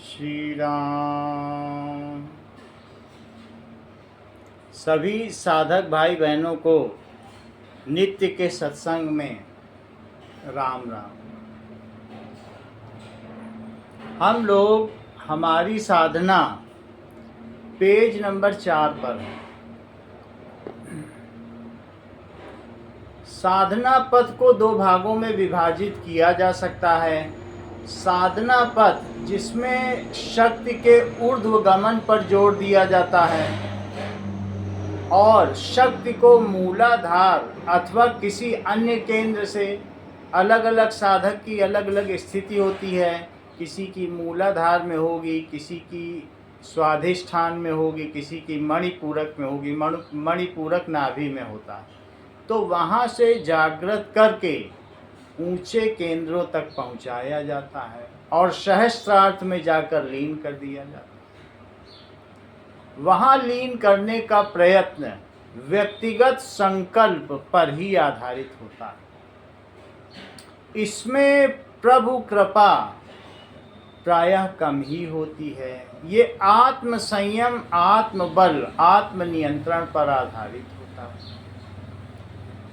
श्री राम। सभी साधक भाई बहनों को नित्य के सत्संग में राम राम। हम लोग हमारी साधना पेज नंबर 4 पर है। साधना पथ को 2 भागों में विभाजित किया जा सकता है। साधना पथ जिसमें शक्ति के ऊर्ध्वगमन पर जोर दिया जाता है और शक्ति को मूलाधार अथवा किसी अन्य केंद्र से, अलग अलग साधक की अलग अलग स्थिति होती है। किसी की मूलाधार में होगी, किसी की स्वाधिष्ठान में होगी, किसी की मणिपूरक में होगी। मणिपूरक नाभि में होता है। तो वहाँ से जागृत करके ऊंचे केंद्रों तक पहुँचाया जाता है और सहस्त्रार्थ में जाकर लीन कर दिया जाता है। वहाँ लीन करने का प्रयत्न व्यक्तिगत संकल्प पर ही आधारित होता है। इसमें प्रभु कृपा प्रायः कम ही होती है। ये आत्म संयम, आत्म बल, आत्म नियंत्रण पर आधारित होता है।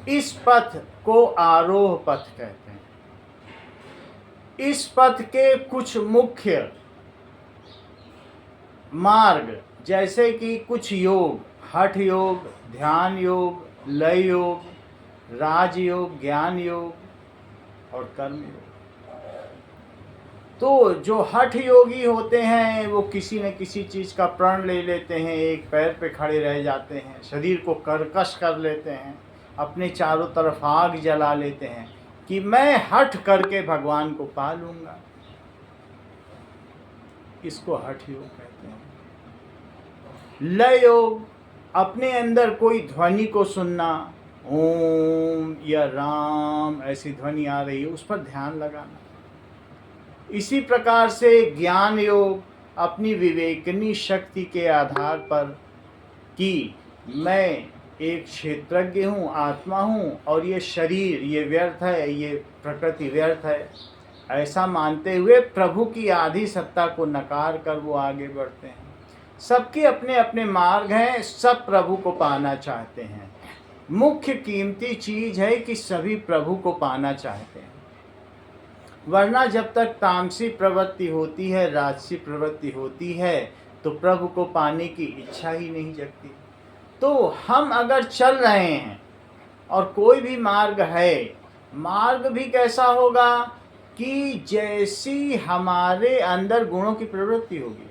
इस पथ को आरोह पथ कहते हैं। इस पथ के कुछ मुख्य मार्ग जैसे कि कुछ योग, हठ योग, ध्यान योग, लय योग, राजयोग, ज्ञान योग और कर्म योग। तो जो हठ योगी होते हैं वो किसी न किसी चीज़ का प्रण ले लेते हैं, एक पैर पे खड़े रह जाते हैं, शरीर को कर्कश कर लेते हैं, अपने चारों तरफ आग जला लेते हैं कि मैं हठ करके भगवान को पा लूँगा। इसको हठ योग कहते हैं। लय योग अपने अंदर कोई ध्वनि को सुनना, ओम या राम ऐसी ध्वनि आ रही है, उस पर ध्यान लगाना। इसी प्रकार से ज्ञान योग अपनी विवेकनी शक्ति के आधार पर कि मैं एक क्षेत्रज्ञ हूँ, आत्मा हूँ और ये शरीर ये व्यर्थ है, ये प्रकृति व्यर्थ है, ऐसा मानते हुए प्रभु की आधी सत्ता को नकार कर वो आगे बढ़ते हैं। सबके अपने अपने मार्ग हैं, सब प्रभु को पाना चाहते हैं। मुख्य कीमती चीज़ है कि सभी प्रभु को पाना चाहते हैं, वरना जब तक तामसी प्रवृत्ति होती है, राजसी प्रवृत्ति होती है, तो प्रभु को पाने की इच्छा ही नहीं जगती। तो हम अगर चल रहे हैं और कोई भी मार्ग है, मार्ग भी कैसा होगा कि जैसी हमारे अंदर गुणों की प्रवृत्ति होगी,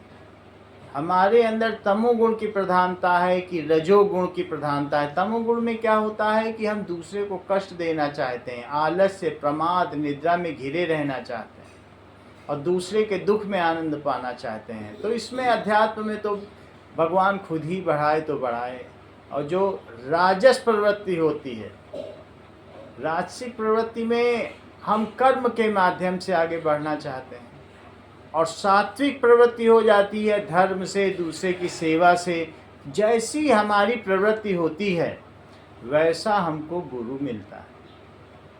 हमारे अंदर तमोगुण की प्रधानता है कि रजोगुण की प्रधानता है। तमोगुण में क्या होता है कि हम दूसरे को कष्ट देना चाहते हैं, आलस्य, प्रमाद, निद्रा में घिरे रहना चाहते हैं और दूसरे के दुख में आनंद पाना चाहते हैं। तो इसमें अध्यात्म में तो भगवान खुद ही बढ़ाए तो बढ़ाए। और जो राजस प्रवृत्ति होती है, राजसिक प्रवृत्ति में हम कर्म के माध्यम से आगे बढ़ना चाहते हैं और सात्विक प्रवृत्ति हो जाती है धर्म से, दूसरे की सेवा से। जैसी हमारी प्रवृत्ति होती है वैसा हमको गुरु मिलता है।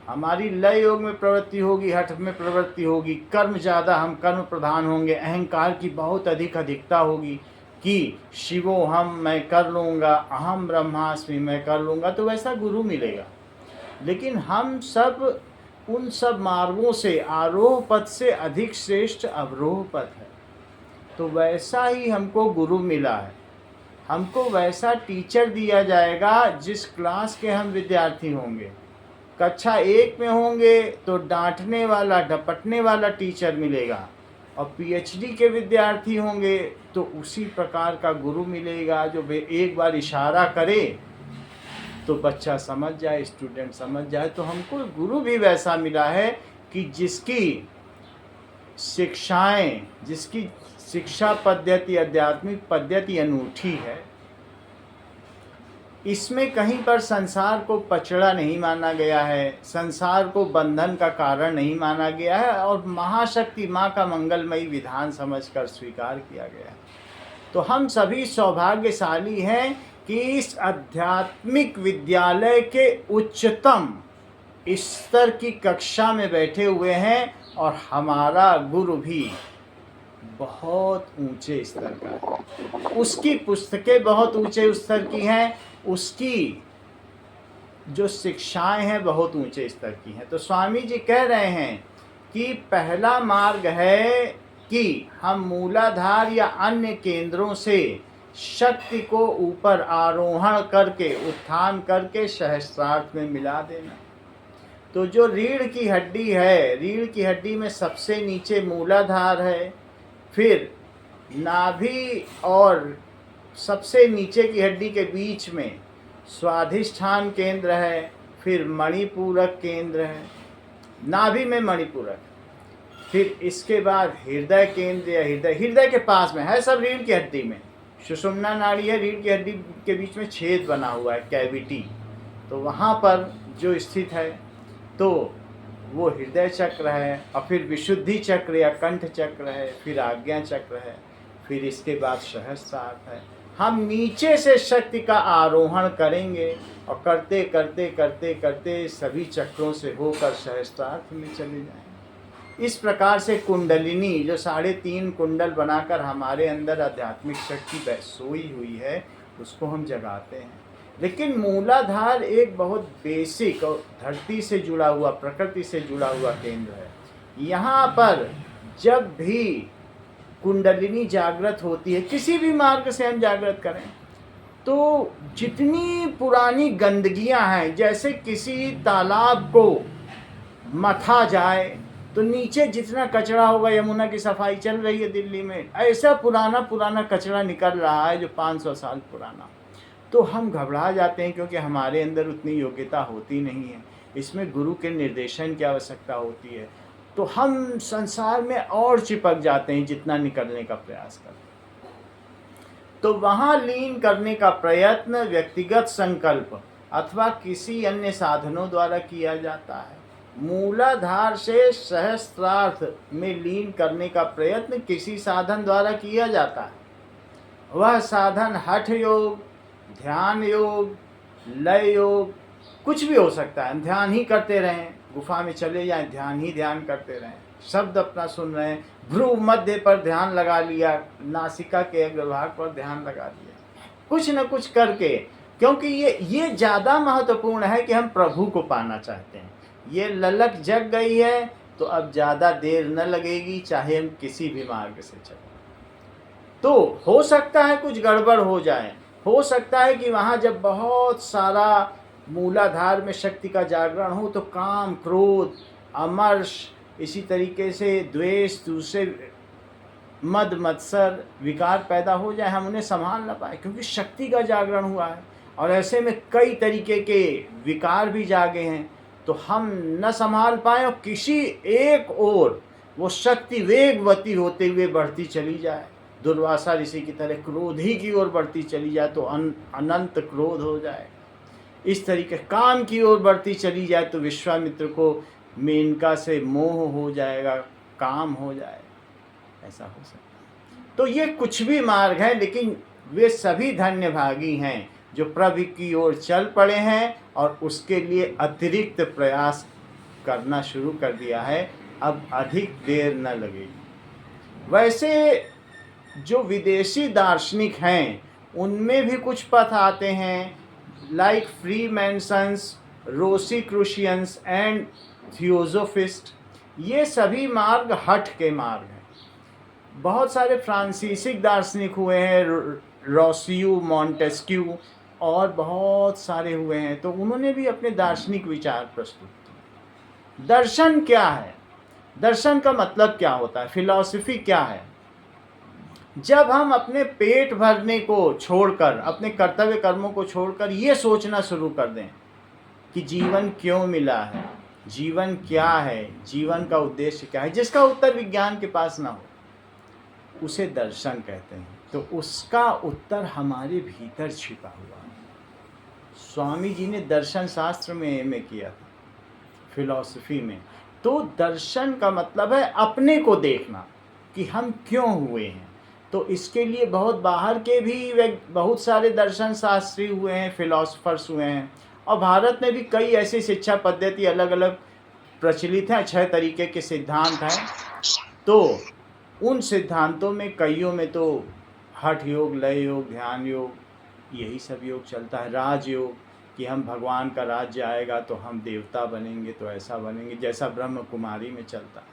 हमारी लय योग में प्रवृत्ति होगी, हठ में प्रवृत्ति होगी, कर्म ज़्यादा, हम कर्म प्रधान होंगे, अहंकार की बहुत अधिकता होगी कि शिवो हम, मैं कर लूँगा, अहम ब्रह्मास्मि, मैं कर लूँगा, तो वैसा गुरु मिलेगा। लेकिन हम सब उन सब मार्गों से आरोह पथ से अधिक श्रेष्ठ अवरोह पथ है। तो वैसा ही हमको गुरु मिला है, हमको वैसा टीचर दिया जाएगा जिस क्लास के हम विद्यार्थी होंगे। कक्षा 1 में होंगे तो डांटने वाला, डपटने वाला टीचर मिलेगा और PhD के विद्यार्थी होंगे तो उसी प्रकार का गुरु मिलेगा जो एक बार इशारा करे तो बच्चा समझ जाए, स्टूडेंट समझ जाए। तो हमको गुरु भी वैसा मिला है कि जिसकी शिक्षाएं, जिसकी शिक्षा पद्धति, आध्यात्मिक पद्धति अनूठी है। इसमें कहीं पर संसार को पचड़ा नहीं माना गया है, संसार को बंधन का कारण नहीं माना गया है और महाशक्ति माँ का मंगलमयी विधान समझकर स्वीकार किया गया है। तो हम सभी सौभाग्यशाली हैं कि इस आध्यात्मिक विद्यालय के उच्चतम स्तर की कक्षा में बैठे हुए हैं और हमारा गुरु भी बहुत ऊंचे स्तर का है, उसकी पुस्तकें बहुत ऊंचे स्तर की हैं, उसकी जो शिक्षाएं हैं बहुत ऊंचे स्तर की हैं। तो स्वामी जी कह रहे हैं कि पहला मार्ग है कि हम मूलाधार या अन्य केंद्रों से शक्ति को ऊपर आरोहण करके उत्थान करके सहस्त्रार्थ में मिला देना। तो जो रीढ़ की हड्डी है, रीढ़ की हड्डी में सबसे नीचे मूलाधार है, फिर नाभि और सबसे नीचे की हड्डी के बीच में स्वाधिष्ठान केंद्र है, फिर मणिपूरक केंद्र है, नाभि में मणिपूरक, फिर इसके बाद हृदय केंद्र या हृदय के पास में है, सब रीढ़ की हड्डी में। सुषुम्ना नाड़ी है, रीढ़ की हड्डी के बीच में छेद बना हुआ है, कैविटी, तो वहाँ पर जो स्थित है तो वो हृदय चक्र है, और फिर विशुद्धि चक्र या कंठ चक्र है, फिर आज्ञा चक्र है, फिर इसके बाद सहस्त्रार्थ है। हम नीचे से शक्ति का आरोहण करेंगे और करते करते करते करते सभी चक्रों से होकर सहस्त्रार्थ में चले जाएंगे। इस प्रकार से कुंडलिनी, जो 3.5 कुंडल बनाकर हमारे अंदर आध्यात्मिक शक्ति सोई हुई है, उसको हम जगाते हैं। लेकिन मूलाधार एक बहुत बेसिक और धरती से जुड़ा हुआ, प्रकृति से जुड़ा हुआ केंद्र है। यहाँ पर जब भी कुंडलिनी जागृत होती है, किसी भी मार्ग से हम जागृत करें, तो जितनी पुरानी गंदगियाँ हैं, जैसे किसी तालाब को मथा जाए तो नीचे जितना कचरा होगा, यमुना की सफाई चल रही है दिल्ली में, ऐसा पुराना कचरा निकल रहा है जो 500 साल पुराना। तो हम घबरा जाते हैं क्योंकि हमारे अंदर उतनी योग्यता होती नहीं है, इसमें गुरु के निर्देशन की आवश्यकता होती है। तो हम संसार में और चिपक जाते हैं जितना निकलने का प्रयास करते हैं। तो वहाँ लीन करने का प्रयत्न व्यक्तिगत संकल्प अथवा किसी अन्य साधनों द्वारा किया जाता है। मूलाधार से सहस्त्रार्थ में लीन करने का प्रयत्न किसी साधन द्वारा किया जाता है। वह साधन हठ योग, ध्यान योग, लय योग, कुछ भी हो सकता है। ध्यान ही करते रहें, गुफा में चले जाएं, ध्यान करते रहें, शब्द अपना सुन रहे हैं, भ्रू मध्य पर ध्यान लगा लिया, नासिका के अग्रभाग पर ध्यान लगा लिया, कुछ न कुछ करके, क्योंकि ये ज़्यादा महत्वपूर्ण है कि हम प्रभु को पाना चाहते हैं। ये ललक जग गई है तो अब ज़्यादा देर न लगेगी, चाहे हम किसी भी मार्ग से चलें। तो हो सकता है कुछ गड़बड़ हो जाए, हो सकता है कि वहाँ जब बहुत सारा मूलाधार में शक्ति का जागरण हो तो काम, क्रोध, अमर्ष, इसी तरीके से द्वेष, दूसरे मद मत्सर विकार पैदा हो जाए, हम उन्हें संभाल ना पाए, क्योंकि शक्ति का जागरण हुआ है और ऐसे में कई तरीके के विकार भी जागे हैं। तो हम न संभाल पाए और किसी एक ओर वो शक्ति वेगवती होते हुए बढ़ती चली जाए, दुर्वासा ऋषि की तरह क्रोध ही की ओर बढ़ती चली जाए तो अनंत क्रोध हो जाए, इस तरीके काम की ओर बढ़ती चली जाए तो विश्वामित्र को मेनका से मोह हो जाएगा, काम हो जाए, ऐसा हो सकता है। तो ये कुछ भी मार्ग है, लेकिन वे सभी धन्य भागी हैं जो प्रभु की ओर चल पड़े हैं और उसके लिए अतिरिक्त प्रयास करना शुरू कर दिया है। अब अधिक देर न लगेगी। वैसे जो विदेशी दार्शनिक हैं उनमें भी कुछ पथ आते हैं, लाइक फ्रीमैसन्स, रोसीक्रूशियंस एंड थियोसोफिस्ट। ये सभी मार्ग हठ के मार्ग हैं। बहुत सारे फ्रांसीसिक दार्शनिक हुए हैं, रोसियू, मॉन्टेस्क्यू और बहुत सारे हुए हैं, तो उन्होंने भी अपने दार्शनिक विचार प्रस्तुत किए। दर्शन क्या है? दर्शन का मतलब क्या होता है? फिलॉसफी क्या है? जब हम अपने पेट भरने को छोड़कर, अपने कर्तव्य कर्मों को छोड़कर ये सोचना शुरू कर दें कि जीवन क्यों मिला है, जीवन क्या है, जीवन का उद्देश्य क्या है, जिसका उत्तर विज्ञान के पास ना हो, उसे दर्शन कहते हैं। तो उसका उत्तर हमारे भीतर छिपा हुआ है। स्वामी जी ने दर्शन शास्त्र में एमए किया था, फिलॉसफी में। तो दर्शन का मतलब है अपने को देखना कि हम क्यों हुए हैं। तो इसके लिए बहुत बाहर के भी बहुत सारे दर्शन शास्त्री हुए हैं, फिलॉसफर्स हुए हैं, और भारत में भी कई ऐसी शिक्षा पद्धति अलग अलग प्रचलित हैं, 6 तरीके के सिद्धांत हैं। तो उन सिद्धांतों में कईयों में तो हठ योग, लय योग, ध्यान योग, यही सब योग चलता है। राजयोग कि हम भगवान का राज्य आएगा तो हम देवता बनेंगे, तो ऐसा बनेंगे, जैसा ब्रह्म कुमारी में चलता है।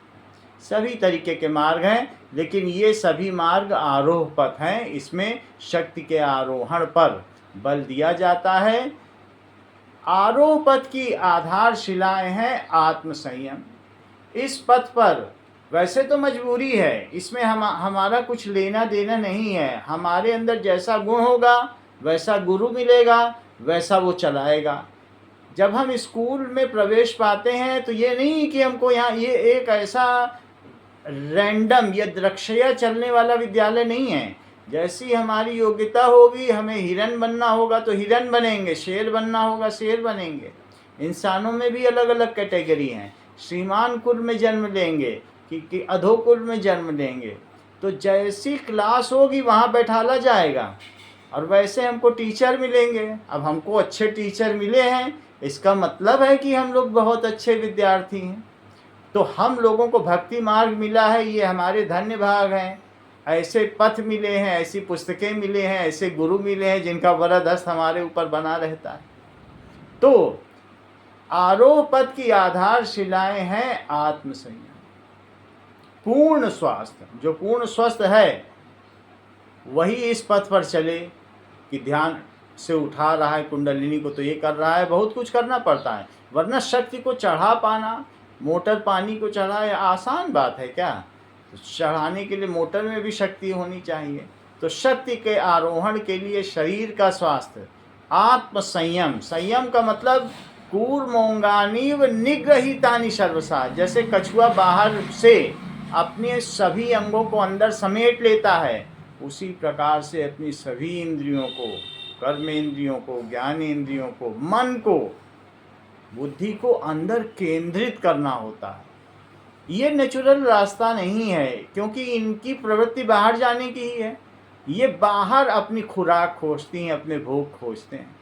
सभी तरीके के मार्ग हैं, लेकिन ये सभी मार्ग आरोह पथ हैं। इसमें शक्ति के आरोहण पर बल दिया जाता है। आरोह पथ की आधारशिलाएं हैं आत्म संयम। इस पथ पर वैसे तो मजबूरी है, इसमें हमारा कुछ लेना देना नहीं है। हमारे अंदर जैसा गुण होगा वैसा गुरु मिलेगा, वैसा वो चलाएगा। जब हम स्कूल में प्रवेश पाते हैं तो ये नहीं कि हमको यहाँ ये एक ऐसा रैंडम या द्रक्षया चलने वाला विद्यालय नहीं है। जैसी हमारी योग्यता होगी, हमें हिरन बनना होगा तो हिरन बनेंगे, शेर बनना होगा शेर बनेंगे। इंसानों में भी अलग अलग कैटेगरी हैं। श्रीमान कुल में जन्म लेंगे कि अधोकुल में जन्म लेंगे, तो जैसी क्लास होगी वहाँ बैठाला जाएगा और वैसे हमको टीचर मिलेंगे। अब हमको अच्छे टीचर मिले हैं, इसका मतलब है कि हम लोग बहुत अच्छे विद्यार्थी हैं। तो हम लोगों को भक्ति मार्ग मिला है, ये हमारे धन्य भाग हैं। ऐसे पथ मिले हैं, ऐसी पुस्तकें मिले हैं, ऐसे गुरु मिले हैं जिनका वरद हस्त हमारे ऊपर बना रहता है। तो आरोह पथ की आधारशिलाएं हैं आत्म संयम, पूर्ण स्वास्थ्य। जो पूर्ण स्वस्थ है वही इस पथ पर चले कि ध्यान से उठा रहा है कुंडलिनी को, तो ये कर रहा है। बहुत कुछ करना पड़ता है, वरना शक्ति को चढ़ा पाना, मोटर पानी को चढ़ाए आसान बात है क्या? तो चढ़ाने के लिए मोटर में भी शक्ति होनी चाहिए। तो शक्ति के आरोहण के लिए शरीर का स्वास्थ्य, आत्म संयम। संयम का मतलब कूर्मोंगानीव निग्रहितानि सर्वसा। जैसे कछुआ बाहर से अपने सभी अंगों को अंदर समेट लेता है, उसी प्रकार से अपनी सभी इंद्रियों को, कर्मेंद्रियों को, ज्ञानेंद्रियों को, मन को, बुद्धि को अंदर केंद्रित करना होता है। ये नेचुरल रास्ता नहीं है, क्योंकि इनकी प्रवृत्ति बाहर जाने की ही है। ये बाहर अपनी खुराक खोजती हैं, अपने भोग खोजते हैं।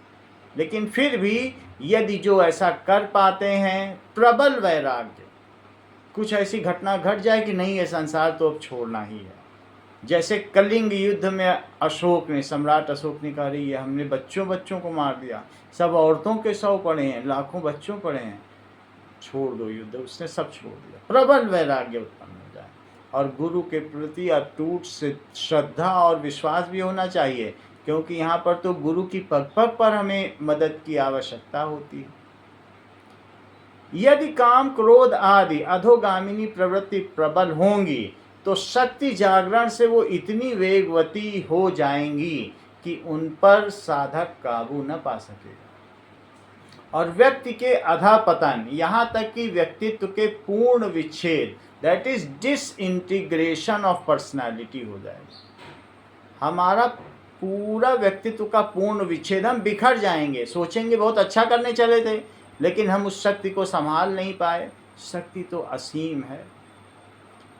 लेकिन फिर भी यदि जो ऐसा कर पाते हैं, प्रबल वैराग्य, कुछ ऐसी घटना घट जाए कि नहीं ये संसार तो अब छोड़ना ही है। जैसे कलिंग युद्ध में अशोक ने, सम्राट अशोक ने कहा, रही है हमने बच्चों को मार दिया, सब औरतों के 100 पड़े हैं, लाखों बच्चों पड़े हैं, छोड़ दो युद्ध। उसने सब छोड़ दिया। प्रबल वैराग्य उत्पन्न हो जाए। और गुरु के प्रति अटूट से श्रद्धा और विश्वास भी होना चाहिए, क्योंकि यहाँ पर तो गुरु की पग पग पर हमें मदद की आवश्यकता होती है। यदि काम, क्रोध आदि अधोगामिनी प्रवृत्ति प्रबल होंगी तो शक्ति जागरण से वो इतनी वेगवती हो जाएंगी कि उन पर साधक काबू न पा सकेगा। और व्यक्ति के अधापतन, यहाँ तक कि व्यक्तित्व के पूर्ण विच्छेद, that is disintegration of personality हो जाएगा। हमारा पूरा व्यक्तित्व का पूर्ण विच्छेद, हम बिखर जाएंगे। सोचेंगे बहुत अच्छा करने चले थे, लेकिन हम उस शक्ति को संभाल नहीं पाए। शक्ति तो असीम है।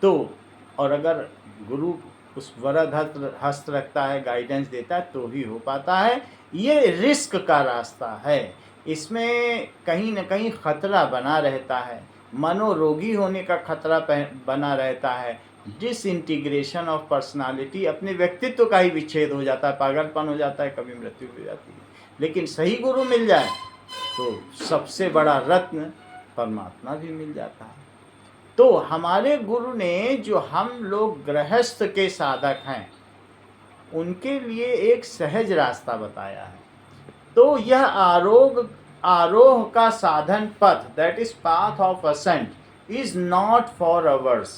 तो और अगर गुरु उस वरद हस्त रखता है, गाइडेंस देता है, तो ही हो पाता है। ये रिस्क का रास्ता है, इसमें कहीं न कहीं खतरा बना रहता है, मनोरोगी होने का खतरा बना रहता है। डिसइंटीग्रेशन ऑफ पर्सनालिटी, अपने व्यक्तित्व का ही विच्छेद हो जाता है, पागलपन हो जाता है, कभी मृत्यु हो जाती है। लेकिन सही गुरु मिल जाए तो सबसे बड़ा रत्न परमात्मा भी मिल जाता है। तो हमारे गुरु ने, जो हम लोग गृहस्थ के साधक हैं, उनके लिए एक सहज रास्ता बताया है। तो यह आरोह का साधन पथ, that is path of ascent, is not for ours.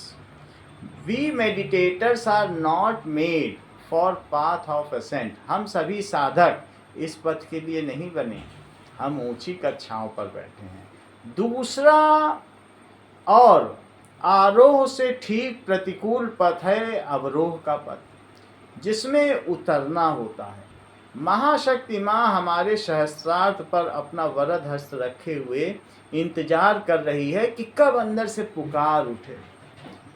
We meditators are not made for path of ascent. हम सभी साधक इस पथ के लिए नहीं बने, हम ऊंची कक्षाओं पर बैठे हैं। दूसरा और आरोह से ठीक प्रतिकूल पथ है अवरोह का पथ, जिसमें उतरना होता है। महाशक्ति माँ हमारे सहस्त्रार्थ पर अपना वरद हस्त रखे हुए इंतजार कर रही है कि कब अंदर से पुकार उठे,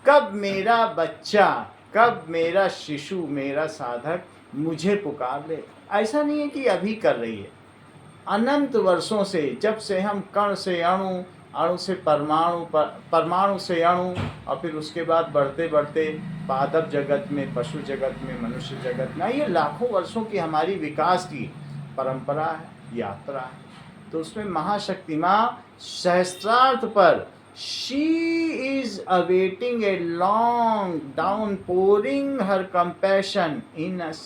कब मेरा बच्चा, कब मेरा शिशु, मेरा साधक मुझे पुकार ले। ऐसा नहीं है कि अभी कर रही है, अनंत वर्षों से, जब से हम कण से अणु, अणु से परमाणु, परमाणु से अणु, और फिर उसके बाद बढ़ते बढ़ते पादप जगत में, पशु जगत में, मनुष्य जगत में। ये लाखों वर्षों की हमारी विकास की परंपरा है, यात्रा है। तो उसमें महाशक्ति माँ सहस्त्रार्थ पर she is awaiting a long downpouring her compassion in us।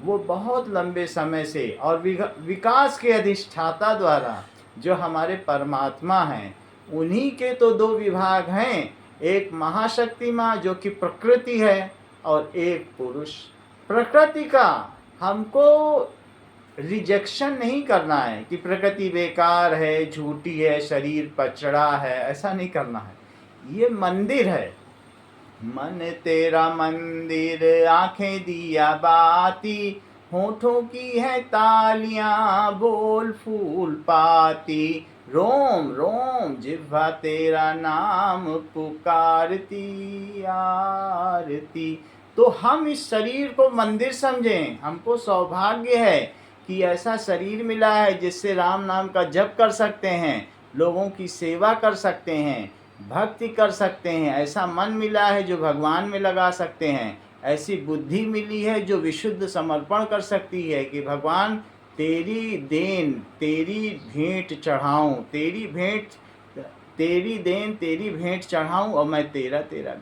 वो बहुत लंबे समय से और विकास के अधिष्ठाता द्वारा जो हमारे परमात्मा हैं, उन्हीं के तो दो विभाग हैं, एक महाशक्ति माँ जो कि प्रकृति है और एक पुरुष। प्रकृति का हमको रिजेक्शन नहीं करना है कि प्रकृति बेकार है, झूठी है, शरीर पचड़ा है, ऐसा नहीं करना है। ये मंदिर है, मन तेरा मंदिर, आंखें दिया बाती, होठों की है तालियां, बोल फूल पाती, रोम रोम जिह्वा तेरा नाम पुकारती आरती। तो हम इस शरीर को मंदिर समझें। हमको सौभाग्य है कि ऐसा शरीर मिला है जिससे राम नाम का जप कर सकते हैं, लोगों की सेवा कर सकते हैं, भक्ति कर सकते हैं। ऐसा मन मिला है जो भगवान में लगा सकते हैं। ऐसी बुद्धि मिली है जो विशुद्ध समर्पण कर सकती है कि भगवान तेरी देन, तेरी भेंट चढ़ाऊं, तेरी देन, तेरी भेंट चढ़ाऊं और मैं तेरा तेरा।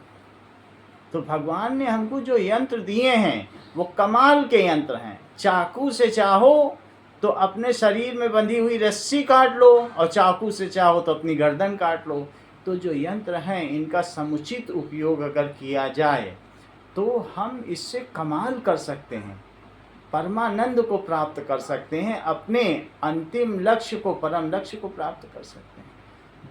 तो भगवान ने हमको जो यंत्र दिए हैं वो कमाल के यंत्र हैं। चाकू से चाहो तो अपने शरीर में बंधी हुई रस्सी काट लो, और चाकू से चाहो तो अपनी गर्दन काट लो। तो जो यंत्र हैं इनका समुचित उपयोग अगर किया जाए तो हम इससे कमाल कर सकते हैं, परमानंद को प्राप्त कर सकते हैं, अपने अंतिम लक्ष्य को, परम लक्ष्य को प्राप्त कर सकते हैं।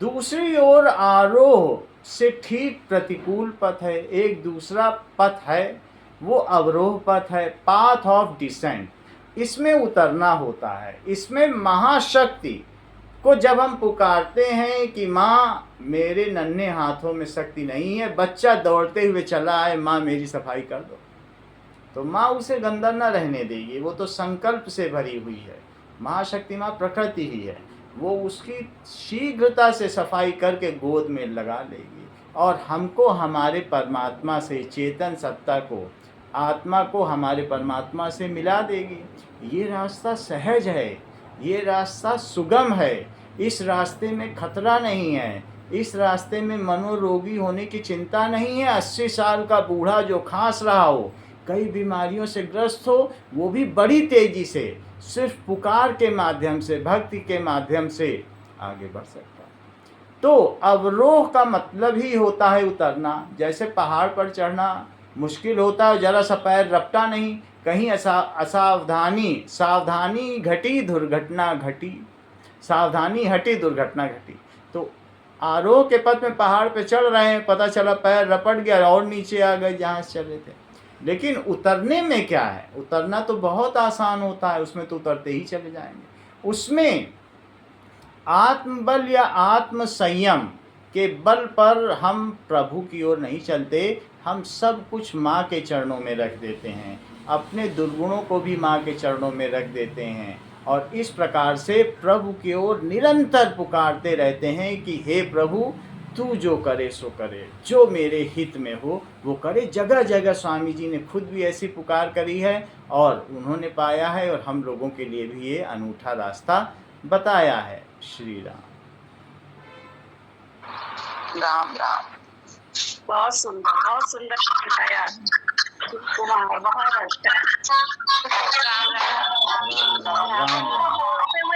दूसरी ओर आरोह से ठीक प्रतिकूल पथ है, एक दूसरा पथ है, वो अवरोह पथ है, पाथ ऑफ डिसेंट। इसमें उतरना होता है। इसमें महाशक्ति को जब हम पुकारते हैं कि माँ मेरे नन्हे हाथों में शक्ति नहीं है, बच्चा दौड़ते हुए चला आए, माँ मेरी सफाई कर दो, तो माँ उसे गंदा न रहने देगी। वो तो संकल्प से भरी हुई है। महाशक्ति माँ प्रकृति ही है, वो उसकी शीघ्रता से सफाई करके गोद में लगा लेगी और हमको हमारे परमात्मा से, चेतन सत्ता को, आत्मा को हमारे परमात्मा से मिला देगी। ये रास्ता सहज है, ये रास्ता सुगम है, इस रास्ते में खतरा नहीं है, इस रास्ते में मनोरोगी होने की चिंता नहीं है। 80 साल का बूढ़ा जो खांस रहा हो, कई बीमारियों से ग्रस्त हो, वो भी बड़ी तेजी से सिर्फ पुकार के माध्यम से, भक्ति के माध्यम से आगे बढ़ सकता है। तो अवरोह का मतलब ही होता है उतरना। जैसे पहाड़ पर चढ़ना मुश्किल होता है, जरा सा पैर रपटा नहीं, कहीं सावधानी घटी दुर्घटना घटी, सावधानी हटी दुर्घटना घटी। तो आरोह के पथ में पहाड़ पे चढ़ रहे हैं, पता चला पैर रपट गया और नीचे आ गए जहाँ से चले थे। लेकिन उतरने में क्या है, उतरना तो बहुत आसान होता है, उसमें तो उतरते ही चले जाएंगे। उसमें आत्मबल या आत्म संयम के बल पर हम प्रभु की ओर नहीं चलते, हम सब कुछ माँ के चरणों में रख देते हैं, अपने दुर्गुणों को भी माँ के चरणों में रख देते हैं और इस प्रकार से प्रभु की ओर निरंतर पुकारते रहते हैं कि हे प्रभु तू जो करे सो करे, जो मेरे हित में हो वो करे। जगह जगह स्वामी जी ने खुद भी ऐसी पुकार करी है और उन्होंने पाया है, और हम लोगों के लिए भी ये अनूठा रास्ता बताया है। श्री राम। राम राम। बहुत सुंदर बताया कुमार, बहुत अच्छा।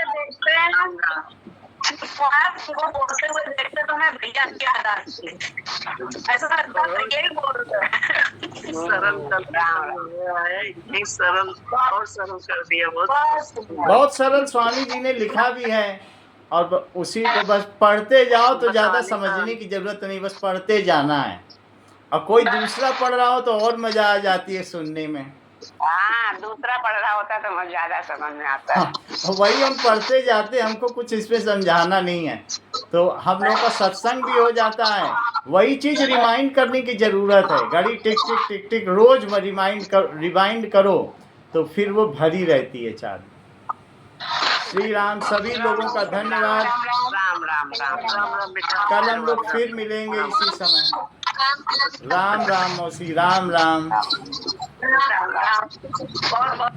देखते हैं ना, बोलते हुए देखते तो मैं भैया क्या आती है, ऐसा लगता है यही बोल रहे हैं। सरल और सरल कर दिया, बहुत सरल स्वामी जी ने लिखा भी है। और उसी को बस पढ़ते जाओ तो ज़्यादा समझने की ज़रूरत नहीं, बस पढ़ते जाना है। और कोई दूसरा पढ़ रहा हो तो और मज़ा आ जाती है सुनने में। हाँ, दूसरा पढ़ रहा होता तो मुझे ज़्यादा समझ में आता है। हाँ, वही हम पढ़ते जाते, हमको कुछ इसमें समझाना नहीं है, तो हम लोग का सत्संग भी हो जाता है। वही चीज़ रिमाइंड करने की ज़रूरत है, घड़ी टिक टिक टिक टिक रोज़ रिमाइंड करो तो फिर वो भरी रहती है चाल। श्री राम। सभी लोगों का धन्यवाद। राम राम राम राम राम बेटा। कल हम लोग फिर मिलेंगे इसी समय। राम राम मौसी, राम राम। राम राम। बहुत बहुत